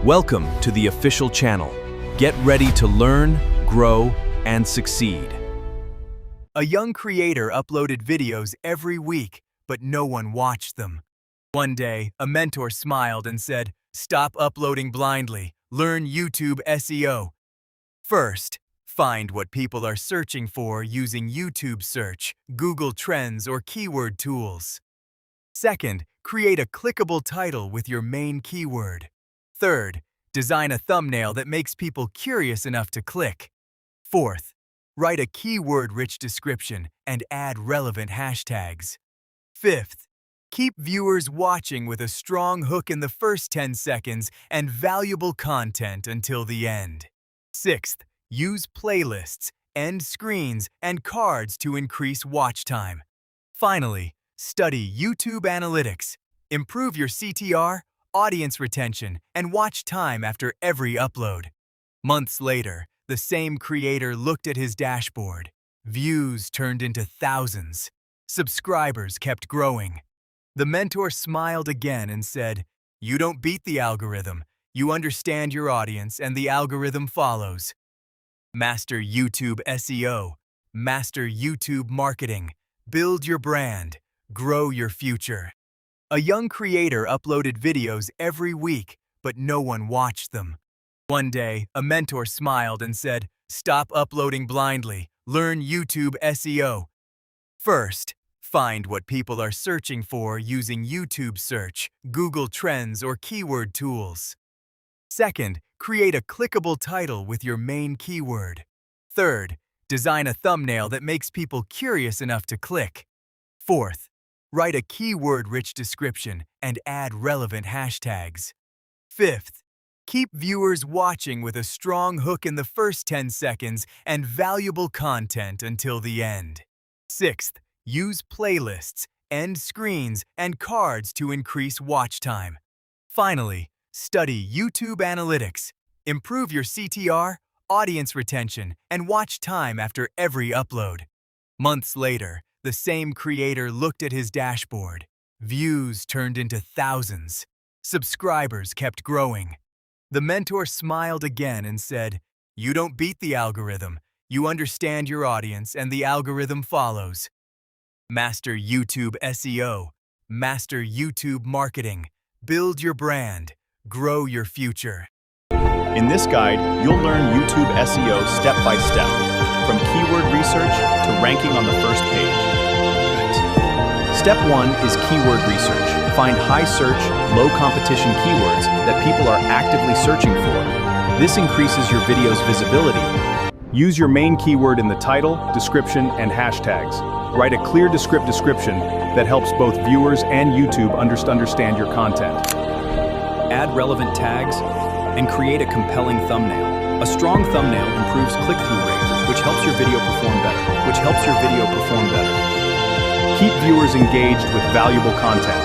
Welcome to the official channel. Get ready to learn, grow, and succeed. A young creator uploaded videos every week, but no one watched them. One day, a mentor smiled and said, "Stop uploading blindly. Learn YouTube SEO. First, find what people are searching for using YouTube search, Google Trends, or keyword tools. Second, create a clickable title with your main keyword. Third, design a thumbnail that makes people curious enough to click. Fourth, write a keyword-rich description and add relevant hashtags. Fifth, keep viewers watching with a strong hook in the first 10 seconds and valuable content until the end. Sixth, use playlists, end screens, and cards to increase watch time. Finally, study YouTube analytics. Improve your CTR, audience retention, and watch time after every upload. Months later, the same creator looked at his dashboard. Views turned into thousands. Subscribers kept growing. The mentor smiled again and said, "You don't beat the algorithm. You understand your audience and the algorithm follows." Master YouTube SEO. Master YouTube marketing. Build your brand. Grow your future. A young creator uploaded videos every week, but no one watched them. One day, a mentor smiled and said, "Stop uploading blindly. Learn YouTube SEO. First, find what people are searching for using YouTube search, Google Trends, or keyword tools. Second, create a clickable title with your main keyword. Third, design a thumbnail that makes people curious enough to click. Fourth, write a keyword-rich description and add relevant hashtags. Fifth, keep viewers watching with a strong hook in the first 10 seconds and valuable content until the end. Sixth, use playlists, end screens, and cards to increase watch time. Finally, study YouTube analytics. Improve your CTR, audience retention, and watch time after every upload. Months later, the same creator looked at his dashboard. Views turned into thousands. Subscribers kept growing. The mentor smiled again and said, "You don't beat the algorithm. You understand your audience and the algorithm follows." Master YouTube SEO. Master YouTube marketing. Build your brand. Grow your future. In this guide, you'll learn YouTube SEO step by step, from keyword research to ranking on the first page. Step 1 is keyword research. Find high search, low competition keywords that people are actively searching for. This increases your video's visibility. Use your main keyword in the title, description, and hashtags. Write a clear description that helps both viewers and YouTube understand your content. Add relevant tags and create a compelling thumbnail. A strong thumbnail improves click-through rate, which helps your video perform better. Keep viewers engaged with valuable content.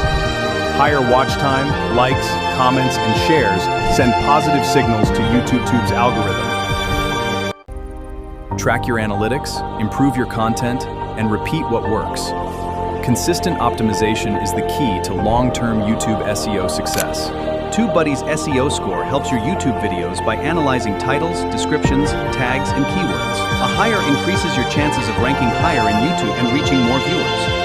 Higher watch time, likes, comments, and shares send positive signals to YouTube's algorithm. Track your analytics, improve your content, and repeat what works. Consistent optimization is the key to long-term YouTube SEO success. TubeBuddy's SEO score helps your YouTube videos by analyzing titles, descriptions, tags, and keywords. A higher increases your chances of ranking higher in YouTube and reaching more viewers.